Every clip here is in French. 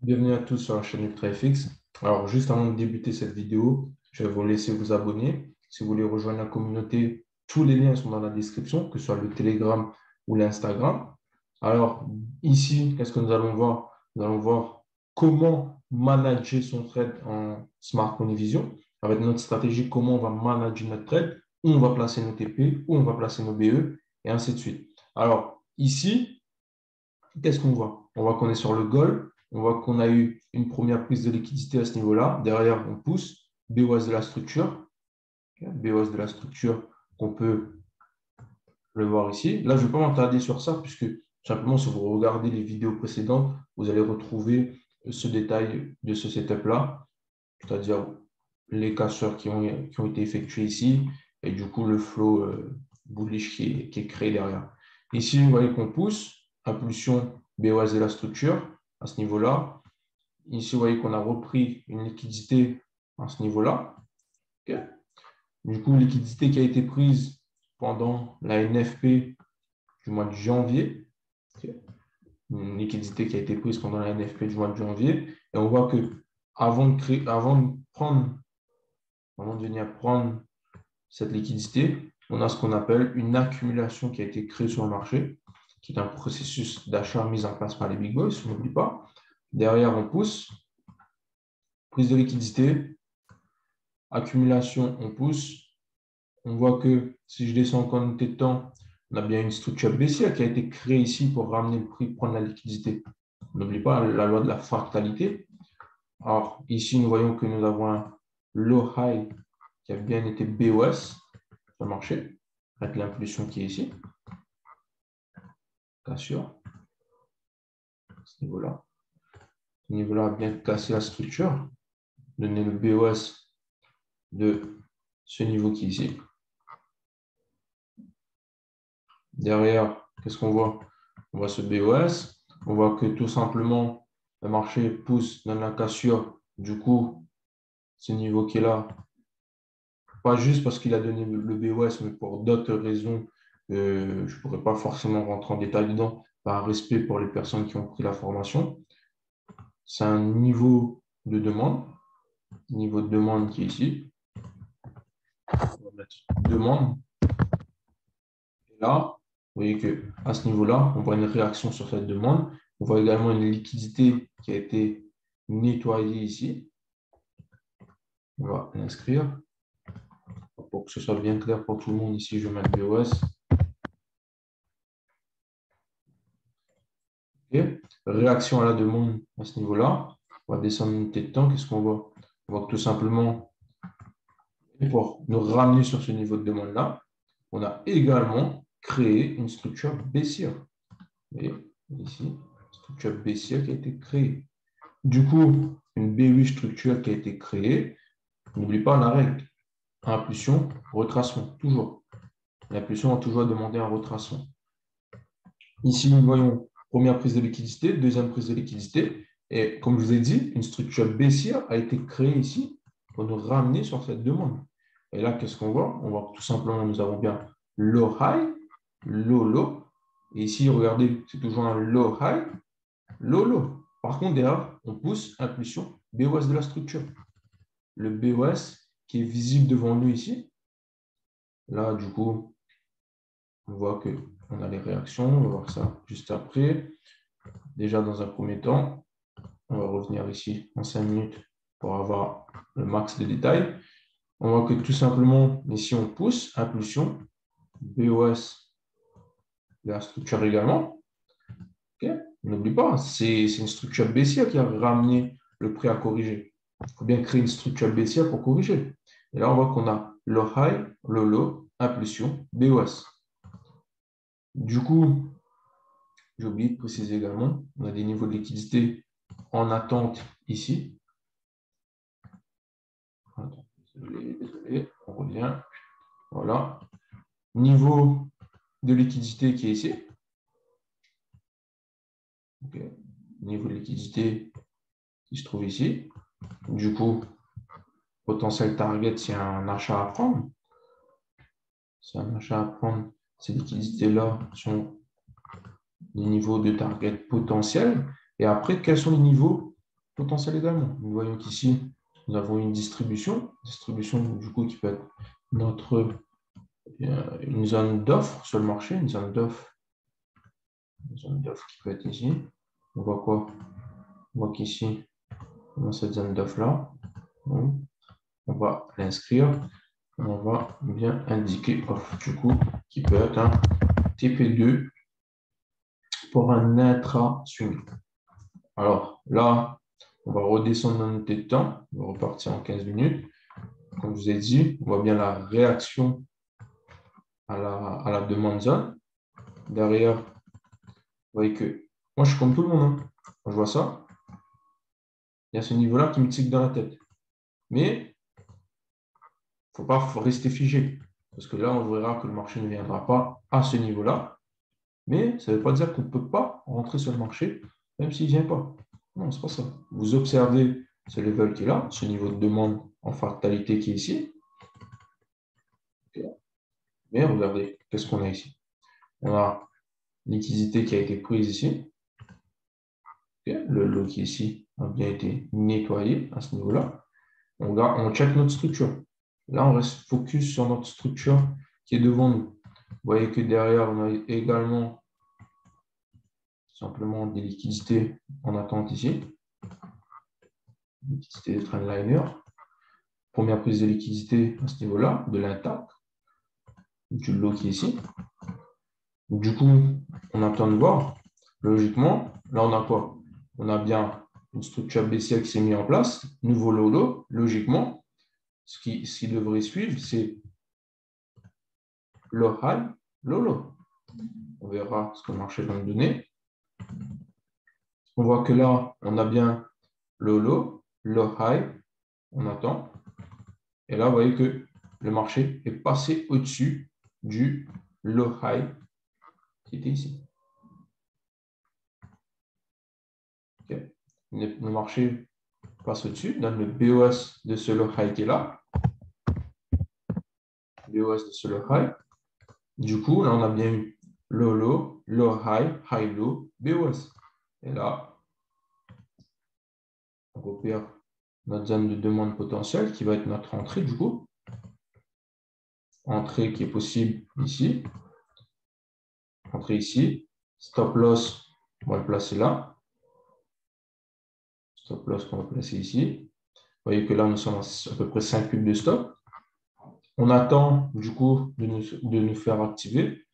Bienvenue à tous sur la chaîne UltraFX. Alors, juste avant de débuter cette vidéo, je vais vous laisser vous abonner. Si vous voulez rejoindre la communauté, tous les liens sont dans la description, que ce soit le Telegram ou l'Instagram. Alors, ici, qu'est-ce que nous allons voir? Nous allons voir comment manager son trade en Smart Money Vision. Avec notre stratégie, comment on va manager notre trade, où on va placer nos TP, où on va placer nos BE, et ainsi de suite. Alors, ici, qu'est-ce qu'on voit? On voit qu'on est sur le goal. On voit qu'on a eu une première prise de liquidité à ce niveau-là. Derrière, on pousse. BOS de la structure. BOS de la structure qu'on peut le voir ici. Là, je ne vais pas m'attarder sur ça puisque simplement, si vous regardez les vidéos précédentes, vous allez retrouver ce détail de ce setup-là, c'est-à-dire les casseurs qui ont été effectués ici et du coup, le flow bullish qui est créé derrière. Ici, vous voyez qu'on pousse, impulsion BOS de la structure à ce niveau-là. Ici, vous voyez qu'on a repris une liquidité à ce niveau-là. Okay. Du coup, liquidité qui a été prise pendant la NFP du mois de janvier. Okay. Une liquidité qui a été prise pendant la NFP du mois de janvier. Et on voit que avant de venir prendre cette liquidité, on a ce qu'on appelle une accumulation qui a été créée sur le marché, qui est un processus d'achat mis en place par les big boys, on n'oublie pas. Derrière, on pousse, prise de liquidité, accumulation, on pousse. On voit que si je descends en quantité de temps, on a bien une structure baissière qui a été créée ici pour ramener le prix, prendre la liquidité. N'oublie pas la loi de la fractalité. Alors, ici, nous voyons que nous avons un low high qui a bien été BOS sur le marché, avec l'impulsion qui est ici. Cassure. À ce niveau-là. Ce niveau-là a bien cassé la structure, donner le BOS de ce niveau qui est ici. Derrière, qu'est-ce qu'on voit? On voit ce BOS. On voit que tout simplement, le marché pousse dans la cassure. Du coup, ce niveau qui est là, pas juste parce qu'il a donné le BOS, mais pour d'autres raisons, je ne pourrais pas forcément rentrer en détail dedans, par respect pour les personnes qui ont pris la formation. C'est un niveau de demande qui est ici. On va mettre demande. Et là, vous voyez qu'à ce niveau-là, on voit une réaction sur cette demande. On voit également une liquidité qui a été nettoyée ici. On va l'inscrire. Pour que ce soit bien clair pour tout le monde, ici, je vais mettre BOS. Okay. Réaction à la demande à ce niveau-là. On va descendre une unité de temps. Qu'est-ce qu'on voit? On voit que tout simplement, pour nous ramener sur ce niveau de demande-là, on a également créé une structure baissière. Vous voyez, ici, structure baissière qui a été créée. Du coup, une B8 structure qui a été créée. N'oublie pas la règle. Impulsion, retracement, toujours. L'impulsion va toujours demander un retracement. Ici, nous voyons première prise de liquidité, deuxième prise de liquidité. Et comme je vous ai dit, une structure baissière a été créée ici pour nous ramener sur cette demande. Et là, qu'est-ce qu'on voit? On voit que tout simplement, nous avons bien low high, low low. Et ici, regardez, c'est toujours un low high, low low. Par contre, derrière, on pousse impulsion BOS de la structure. Le BOS qui est visible devant nous ici. Là, du coup, on voit qu'on a les réactions. On va voir ça juste après. Déjà, dans un premier temps, on va revenir ici en 5 minutes pour avoir le max de détails. On voit que tout simplement, ici, on pousse, impulsion, BOS de la structure également. Okay. N'oublie pas, c'est une structure baissière qui a ramené le prix à corriger. Il faut bien créer une structure baissière pour corriger. Et là, on voit qu'on a low high, low low, impulsion, BOS. Du coup, j'ai oublié de préciser également, on a des niveaux de liquidité en attente ici. Attends, désolé, on revient. Voilà. Niveau de liquidité qui est ici. Okay. Niveau de liquidité qui se trouve ici. Du coup, potentiel target, c'est un achat à prendre. C'est un achat à prendre. Ces liquidités-là sont les niveaux de target potentiels. Et après, quels sont les niveaux potentiel également. Nous voyons qu'ici, nous avons une distribution du coup qui peut être une zone d'offre sur le marché, une zone d'offre qui peut être ici. On voit quoi? On voit qu'ici, dans cette zone d'offre-là, on va l'inscrire. On va bien indiquer off, du coup, qui peut être un TP2 pour un intra-swing. Alors là, on va redescendre dans notre temps, on va repartir en 15 minutes. Comme je vous ai dit, on voit bien la réaction à la demande zone. Derrière, vous voyez que moi, je suis comme tout le monde. Hein. Quand je vois ça, il y a ce niveau-là qui me tique dans la tête. Mais il ne faut pas rester figé. Parce que là, on verra que le marché ne viendra pas à ce niveau-là. Mais ça ne veut pas dire qu'on ne peut pas rentrer sur le marché, même s'il ne vient pas. Non, ce n'est pas ça. Vous observez ce level qui est là, ce niveau de demande en fatalité qui est ici. Mais regardez, qu'est-ce qu'on a ici? On a liquidité qui a été prise ici. Le lot qui est ici a bien été nettoyé à ce niveau-là. On check notre structure. Là, on reste focus sur notre structure qui est devant nous. Vous voyez que derrière, on a également simplement des liquidités en attente ici. Liquidité de trendliner. Première prise de liquidité à ce niveau-là, de l'intact, du lot qui est ici. Du coup, on attend de voir. Logiquement, là, on a quoi? On a bien une structure baissière qui s'est mise en place, nouveau lot. Logiquement, ce qui devrait suivre, c'est le high, le low. On verra ce que le marché va nous donner. On voit que là, on a bien le low, le high, on attend. Et là, vous voyez que le marché est passé au-dessus du low high qui était ici. Okay. Le marché passe au-dessus, donne le BOS de ce low high qui est là. BOS de ce low high. Du coup, là, on a bien eu low low, low high, high low, BOS. Et là, on repère notre zone de demande potentielle qui va être notre entrée du coup. Entrée qui est possible ici. Entrée ici. Stop loss, on va le placer là. Stop loss qu'on va placer ici. Vous voyez que là, nous sommes à peu près 5 pubs de stop. On attend du coup de nous faire activer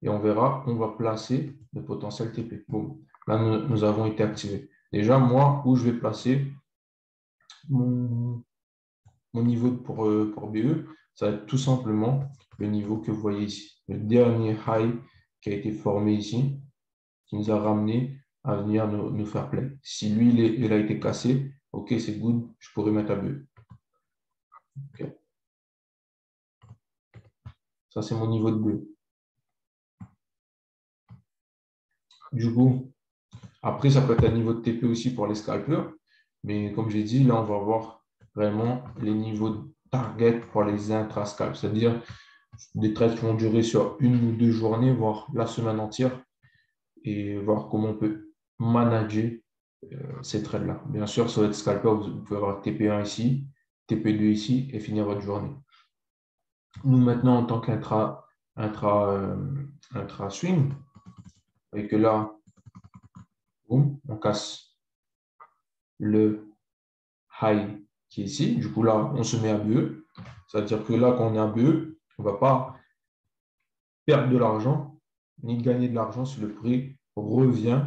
et on verra qu'on va placer le potentiel TP. Bon, là, nous avons été activés. Déjà, moi, où je vais placer mon niveau pour BE, ça va être tout simplement le niveau que vous voyez ici. Le dernier high qui a été formé ici, qui nous a ramené à venir nous faire play. Si lui, il a été cassé, ok, c'est good, je pourrais mettre à BE. Okay. Ça, c'est mon niveau de BE. Du coup, après, ça peut être un niveau de TP aussi pour les scalpers. Mais comme j'ai dit, là, on va voir vraiment les niveaux de target pour les intra-scalps. C'est-à-dire des trades qui vont durer sur 1 ou 2 journées, voire la semaine entière, et voir comment on peut manager ces trades-là. Bien sûr, sur votre scalper, vous pouvez avoir TP1 ici, TP2 ici, et finir votre journée. Nous, maintenant, en tant qu'intra-swing, et que là, boum, on casse le high qui est ici. Du coup, là, on se met à BE. C'est-à-dire que là, quand on est à BE, on ne va pas perdre de l'argent ni gagner de l'argent si le prix revient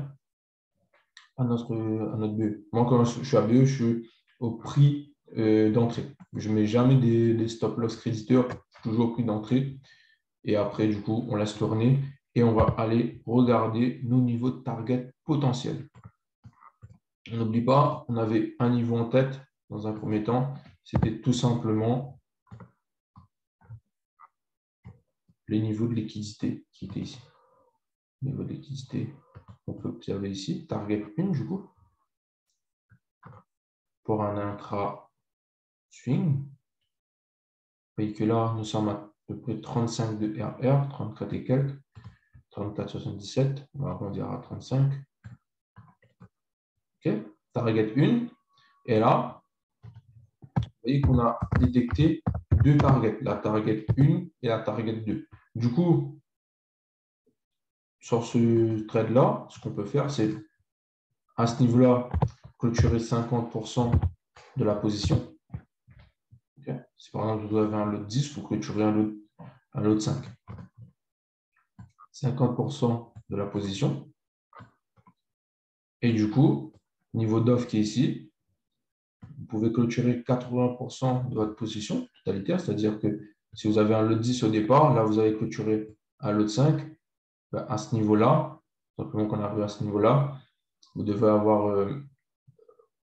à notre BE. Moi, quand je suis à BE, je suis au prix d'entrée. Je ne mets jamais des stop-loss créditeurs, toujours au prix d'entrée. Et après, du coup, on laisse tourner et on va aller regarder nos niveaux de target potentiels. On n'oublie pas, on avait un niveau en tête dans un premier temps, c'était tout simplement les niveaux de liquidité qui étaient ici. Niveau de liquidité, on peut observer ici, target 1 du coup, pour un intra-swing. Vous voyez que là, nous sommes à peu près 35 de RR, 34 et quelques, 34,77, on va arrondir à 35. Ok, target 1, Et là, vous voyez qu'on a détecté deux targets, la target 1 et la target 2. Du coup, sur ce trade-là, ce qu'on peut faire, c'est à ce niveau-là, clôturer 50% de la position. Okay. Si par exemple, vous avez un lot 10, vous clôturez un lot 5. 50% de la position. Et du coup, niveau d'offre qui est ici, vous pouvez clôturer 80% de votre position totalitaire, c'est-à-dire que si vous avez un lot 10 au départ, là, vous avez clôturé un lot 5. Ben, à ce niveau-là, simplement qu'on arrive à ce niveau-là, vous devez avoir,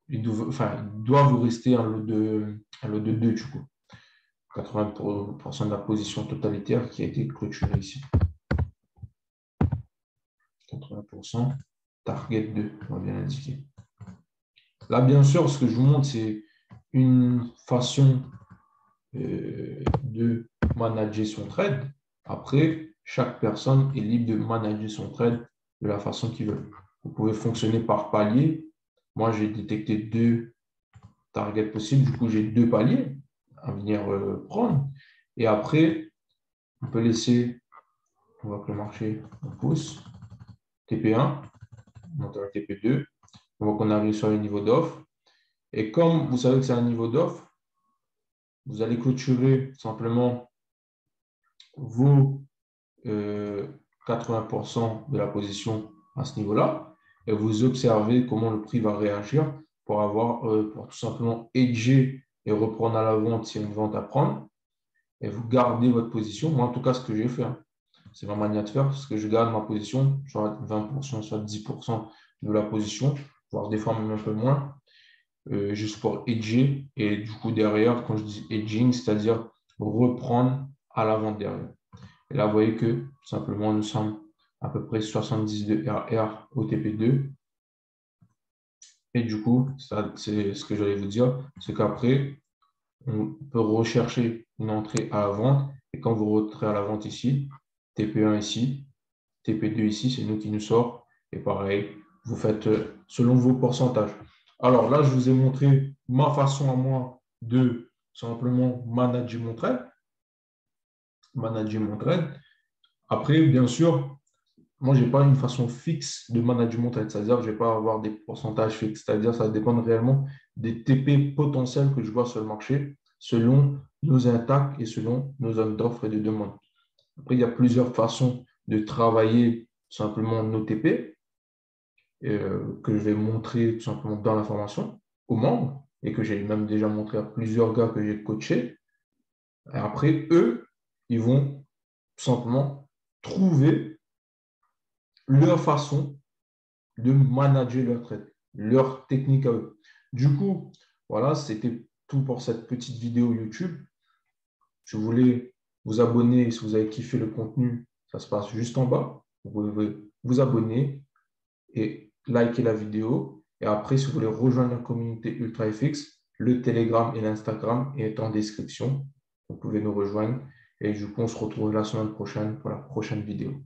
il doit vous rester un lot de 2 du coup. 80% de la position totalitaire qui a été clôturée ici. 80%, target 2, on va bien l'indiquer. Là, bien sûr, ce que je vous montre, c'est une façon de manager son trade. Après, chaque personne est libre de manager son trade de la façon qu'il veut. Vous pouvez fonctionner par palier. Moi, j'ai détecté 2 targets possibles. Du coup, j'ai 2 paliers à venir prendre. Et après, on peut laisser, on voit que le marché pousse. TP1, on monte à TP2. On voit qu'on arrive sur le niveau d'offre. Et comme vous savez que c'est un niveau d'offre, vous allez clôturer simplement vos 80% de la position à ce niveau-là et vous observez comment le prix va réagir pour tout simplement hedger et reprendre à la vente s'il y a une vente à prendre et vous gardez votre position. Moi, en tout cas, ce que j'ai fait, c'est ma manière de faire parce que je garde ma position, soit 20%, soit 10% de la position, voire des fois même un peu moins, juste pour hedger. Et du coup, derrière, quand je dis hedging, c'est-à-dire reprendre à la vente derrière. Et là, vous voyez que tout simplement, nous sommes à peu près 70 de RR au TP2. Et du coup, c'est ce que j'allais vous dire, c'est qu'après, on peut rechercher une entrée à la vente. Et quand vous rentrez à la vente ici, TP1 ici, TP2 ici, c'est nous qui nous sort. Et pareil, vous faites selon vos pourcentages. Alors là, je vous ai montré ma façon à moi de simplement manager mon trade. Après, bien sûr, moi, je n'ai pas une façon fixe de manager mon trade, c'est-à-dire que je ne vais pas avoir des pourcentages fixes, c'est-à-dire que ça dépend réellement des TP potentiels que je vois sur le marché selon nos attaques et selon nos zones d'offres et de demande. Après, il y a plusieurs façons de travailler simplement nos TP que je vais montrer tout simplement dans la formation aux membres et que j'ai même déjà montré à plusieurs gars que j'ai coachés. Et après, eux, ils vont tout simplement trouver leur façon de manager leur trade, leur technique à eux. Du coup, voilà, c'était tout pour cette petite vidéo YouTube. Si vous voulez vous abonner, si vous avez kiffé le contenu, ça se passe juste en bas. Vous pouvez vous abonner et liker la vidéo. Et après, si vous voulez rejoindre la communauté UltraFX, le Telegram et l'Instagram est en description. Vous pouvez nous rejoindre. Et du coup, on se retrouve la semaine prochaine pour la prochaine vidéo.